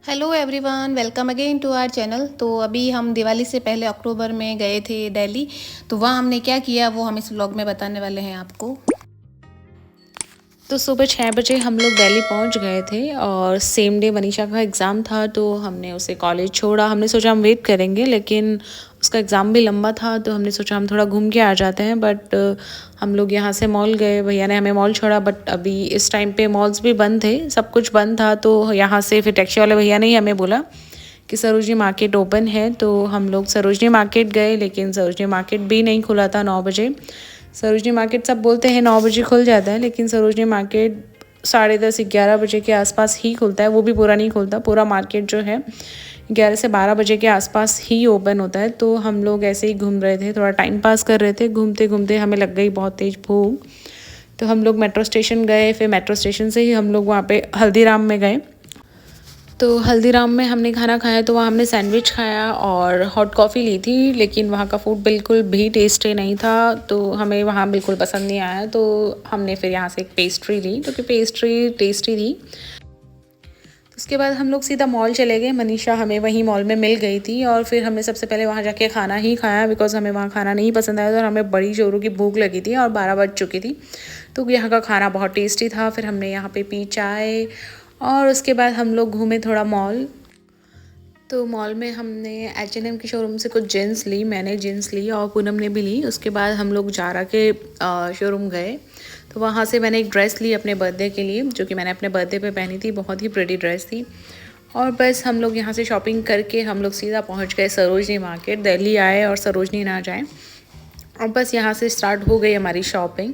Hello everyone, welcome again to our channel. तो अभी हम दिवाली से पहले अक्टूबर में गए थे दिल्ली। तो वहाँ हमने क्या किया वो हम इस व्लॉग में बताने वाले हैं आपको। तो सुबह 6 बजे हम लोग दिल्ली पहुंच गए थे और सेम डे मनीषा का एग्ज़ाम था। तो हमने उसे कॉलेज छोड़ा। हमने सोचा हम वेट करेंगे, लेकिन उसका एग्ज़ाम भी लंबा था, तो हमने सोचा हम थोड़ा घूम के आ जाते हैं। बट हम लोग यहाँ से मॉल गए, भैया ने हमें मॉल छोड़ा। बट अभी इस टाइम पे मॉल्स भी बंद थे, सब कुछ बंद था। तो यहाँ से फिर टैक्सी वाले भैया ने ही हमें बोला कि सरोजनी मार्केट ओपन है। तो हम लोग सरोजनी मार्केट गए, लेकिन सरोजनी मार्केट भी नहीं खुला था 9 बजे। सरोजनी मार्केट सब बोलते हैं 9 बजे खुल जाता है, लेकिन सरोजनी मार्केट 10:30-11 बजे के आसपास ही खुलता है। वो भी पूरा नहीं खुलता, पूरा मार्केट जो है 11 से 12 बजे के आसपास ही ओपन होता है। तो हम लोग ऐसे ही घूम रहे थे, थोड़ा टाइम पास कर रहे थे। घूमते घूमते हमें लग गई बहुत तेज़ भूख। तो हम लोग मेट्रो स्टेशन गए, फिर मेट्रो स्टेशन से ही हम लोग वहाँ पे हल्दीराम में गए। तो हल्दीराम में हमने खाना खाया, तो वहाँ हमने सैंडविच खाया और हॉट कॉफ़ी ली थी। लेकिन वहाँ का फूड बिल्कुल भी टेस्टी नहीं था, तो हमें वहाँ बिल्कुल पसंद नहीं आया। तो हमने फिर यहाँ से एक पेस्ट्री ली, क्योंकि पेस्ट्री टेस्टी थी। उसके बाद हम लोग सीधा मॉल चले गए। मनीषा हमें वहीं मॉल में मिल गई थी और फिर हमने सबसे पहले वहाँ जाके खाना ही खाया, बिकॉज़ हमें वहाँ खाना नहीं पसंद आया था और हमें बड़ी जोरों की भूख लगी थी और 12 बज चुकी थी। तो यहाँ का खाना बहुत टेस्टी था। फिर हमने यहाँ पे पी चाय और उसके बाद हम लोग घूमे थोड़ा मॉल। तो मॉल में हमने H&M की शोरूम से कुछ जीन्स ली, मैंने जीन्स ली और पूनम ने भी ली। उसके बाद हम लोग जारा के शोरूम गए। तो वहाँ से मैंने एक ड्रेस ली अपने बर्थडे के लिए, जो कि मैंने अपने बर्थडे पे पहनी थी। बहुत ही प्रिटी ड्रेस थी। और बस हम लोग यहाँ से शॉपिंग करके हम लोग सीधा पहुँच गए सरोजनी मार्केट। दिल्ली आए और सरोजनी ना जाएं, और बस यहाँ से स्टार्ट हो गई हमारी शॉपिंग।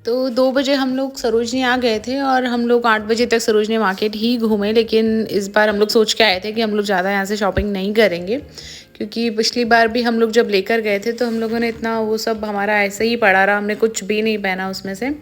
तो 2 बजे हम लोग सरोजनी आ गए थे और हम लोग 8 बजे तक सरोजनी मार्केट ही घूमे। लेकिन इस बार हम लोग सोच के आए थे कि हम लोग ज़्यादा यहाँ से शॉपिंग नहीं करेंगे, क्योंकि पिछली बार भी हम लोग जब लेकर गए थे तो हम लोगों ने इतना वो सब हमारा ऐसे ही पड़ा रहा, हमने कुछ भी नहीं पहना उसमें से।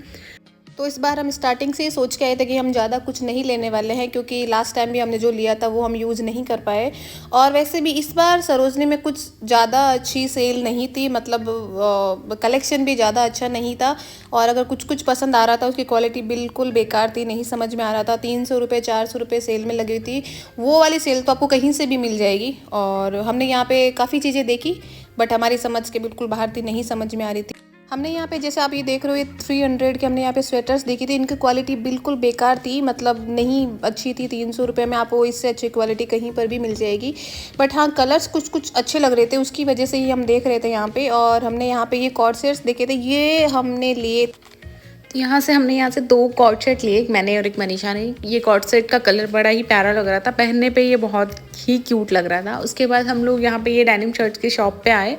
तो इस बार हम स्टार्टिंग से ही सोच के आए थे कि हम ज़्यादा कुछ नहीं लेने वाले हैं, क्योंकि लास्ट टाइम भी हमने जो लिया था वो हम यूज़ नहीं कर पाए। और वैसे भी इस बार सरोजनी में कुछ ज़्यादा अच्छी सेल नहीं थी, मतलब कलेक्शन भी ज़्यादा अच्छा नहीं था। और अगर कुछ कुछ पसंद आ रहा था उसकी क्वालिटी बिल्कुल बेकार थी, नहीं समझ में आ रहा था। 300 रुपये 400 रुपये सेल में लगी थी। वो वाली सेल तो आपको कहीं से भी मिल जाएगी। और हमने यहाँ पे काफ़ी चीज़ें देखी, बट हमारी समझ के बिल्कुल बाहर थी, नहीं समझ में आ रही थी। हमने यहाँ पे, जैसे आप ये देख रहे हो, ये 300 के हमने यहाँ पे स्वेटर्स देखी थी। इनकी क्वालिटी बिल्कुल बेकार थी, मतलब नहीं अच्छी थी। 300 रुपये में आपको इससे अच्छी क्वालिटी कहीं पर भी मिल जाएगी। बट हाँ, कलर्स कुछ कुछ अच्छे लग रहे थे, उसकी वजह से ही हम देख रहे थे यहाँ पे। और हमने यहाँ पे ये कॉर्ड सेट्स देखे थे, ये हमने लिए। तो यहाँ से 2 कॉर्ड सेट लिए, एक मैंने और एक मनीषा ने। ये कॉर्ड सेट का कलर बड़ा ही प्यारा लग रहा था, पहनने पे ये बहुत ही क्यूट लग रहा था। उसके बाद हम लोग यहाँ पे ये डेनिम शर्ट्स की शॉप पे आए।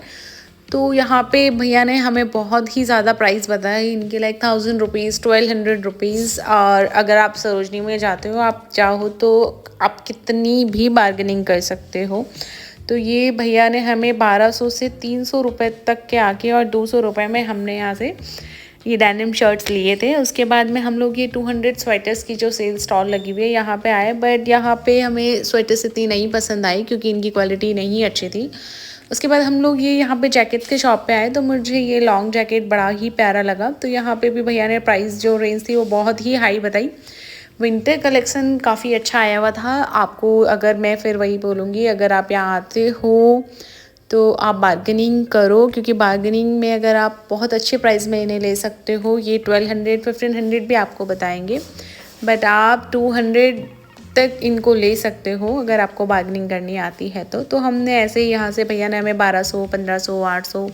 तो यहाँ पे भैया ने हमें बहुत ही ज़्यादा प्राइस बताया, इनके लाइक 1000 रुपीज़ 1200 रुपीज़। और अगर आप सरोजनी में जाते हो, आप चाहो तो आप कितनी भी बार्गेनिंग कर सकते हो। तो ये भैया ने हमें 1200 से 300 रुपये तक के आके और 200 रुपये में हमने यहाँ से ये डेनिम शर्ट्स लिए थे। उसके बाद में हम लोग ये 200 स्वेटर्स की जो सेल स्टॉल लगी हुई है यहाँ पे आए। बट यहाँ पे हमें स्वेटर्स इतनी नहीं पसंद आई, क्योंकि इनकी क्वालिटी नहीं अच्छी थी। उसके बाद हम लोग ये यहाँ पे जैकेट्स के शॉप पे आए। तो मुझे ये लॉन्ग जैकेट बड़ा ही प्यारा लगा। तो यहाँ पे भी भैया ने प्राइस जो रेंज थी वो बहुत ही हाई बताई। विंटर कलेक्शन काफ़ी अच्छा आया हुआ था। आपको, अगर मैं फिर वही बोलूँगी, अगर आप यहाँ आते हो तो आप बार्गेनिंग करो, क्योंकि बार्गेनिंग में अगर आप बहुत अच्छे प्राइस में इन्हें ले सकते हो। ये 1200-1500 भी आपको बताएंगे, बट आप 200 तक इनको ले सकते हो अगर आपको बार्गेनिंग करनी आती है। तो हमने ऐसे ही यहाँ से, भैया ने हमें 1200, 1500, 800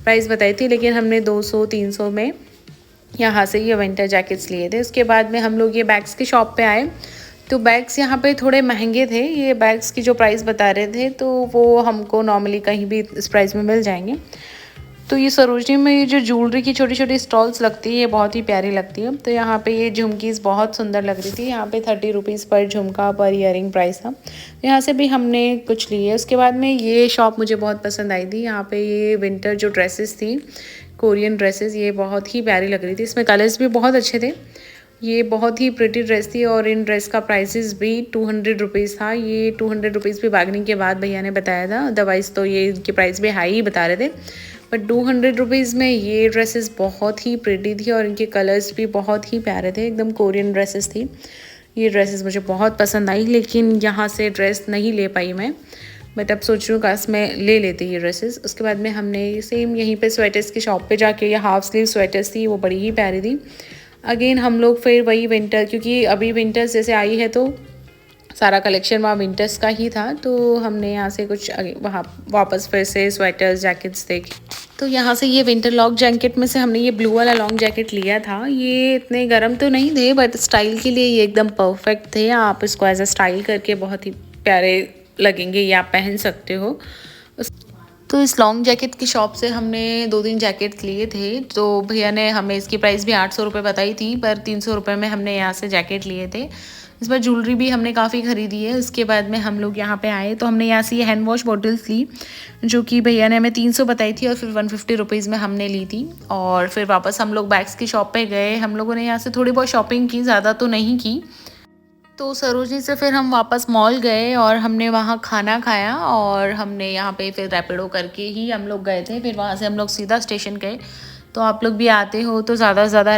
प्राइस बताई थी, लेकिन हमने 200, 300 में यहाँ से ये विंटर जैकेट्स लिए थे। उसके बाद में हम लोग ये बैग्स की शॉप पे आए। तो बैग्स यहाँ पे थोड़े महंगे थे। ये बैग्स की जो प्राइस बता रहे थे, तो वो हमको नॉर्मली कहीं भी इस प्राइस में मिल जाएंगे। तो ये सरोजनी में ये जो ज्वेलरी की छोटी छोटी स्टॉल्स लगती है, ये बहुत ही प्यारी लगती है। तो यहाँ पे ये झुमकीज़ बहुत सुंदर लग रही थी। यहाँ पे 30 रुपीज़ पर झुमका, पर ईयरिंग प्राइस था। यहाँ से भी हमने कुछ लिए। उसके बाद में ये शॉप मुझे बहुत पसंद आई थी। यहाँ पे ये विंटर जो ड्रेसेस थी, कोरियन ड्रेसेस, ये बहुत ही प्यारी लग रही थी। इसमें कलर्स भी बहुत अच्छे थे। ये बहुत ही प्रिटी ड्रेस थी और इन ड्रेस का प्राइसेस भी 200 रुपीज़ था। ये 200 रुपीज़ भी बार्गेनिंग के बाद भैया ने बताया था, अदरवाइज़ तो ये इनके प्राइस भी हाई ही बता रहे थे। बट 200 रुपीज़ में ये ड्रेसेस बहुत ही प्रिटी थी और इनके कलर्स भी बहुत ही प्यारे थे, एकदम कोरियन ड्रेसेस थी। ये ड्रेसेस मुझे बहुत पसंद आई, लेकिन यहाँ से ड्रेस नहीं ले पाई मैं तब सोच रही हूँ काश मैं ले लेती ये ड्रेसेस। उसके बाद में हमने सेम यहीं पे स्वेटर्स की शॉप पे जाके, ये हाफ स्लीव स्वेटर्स थी, वो बड़ी ही प्यारी थी। अगेन हम लोग फिर वही विंटर, क्योंकि अभी विंटर्स जैसे आई है तो सारा कलेक्शन वहाँ विंटर्स का ही था, तो हमने यहाँ से कुछ वहाँ वापस फिर से स्वेटर्स जैकेट्स देखे। तो यहाँ से ये विंटर लॉन्ग जैकेट में से हमने ये ब्लू वाला लॉन्ग जैकेट लिया था। ये इतने गर्म तो नहीं थे, बट स्टाइल के लिए ये एकदम परफेक्ट थे। आप इसको एज अ स्टाइल करके बहुत ही प्यारे लगेंगे, ये आप पहन सकते हो। तो इस लॉन्ग जैकेट की शॉप से हमने 2-3 जैकेट्स लिए थे। तो भैया ने हमें इसकी प्राइस भी 800 रुपये बताई थी, पर 300 रुपये में हमने यहाँ से जैकेट लिए थे। इस बार ज्वेलरी भी हमने काफ़ी ख़रीदी है। उसके बाद में हम लोग यहाँ पे आए तो हमने यहाँ से ये हैंड वॉश बॉटल्स ली, जो कि भैया ने हमें 300 बताई थी और फिर 150 रुपीज़ में हमने ली थी। और फिर वापस हम लोग बैग्स की शॉप पे गए। हम लोगों ने यहाँ से थोड़ी बहुत शॉपिंग की, ज़्यादा तो नहीं की। तो सरोजनी से फिर हम वापस मॉल गए और हमने वहाँ खाना खाया, और हमने यहाँ पे फिर रैपिडो करके ही हम लोग गए थे। फिर वहाँ से हम लोग सीधा स्टेशन गए। तो आप लोग भी आते हो तो ज़्यादा से ज़्यादा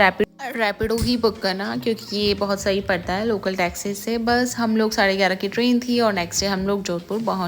रैपिडो ही बुक करना, क्योंकि ये बहुत सही पड़ता है लोकल टैक्सी से। बस हम लोग 11:30 की ट्रेन थी और नेक्स्ट डे हम लोग जोधपुर पहुँच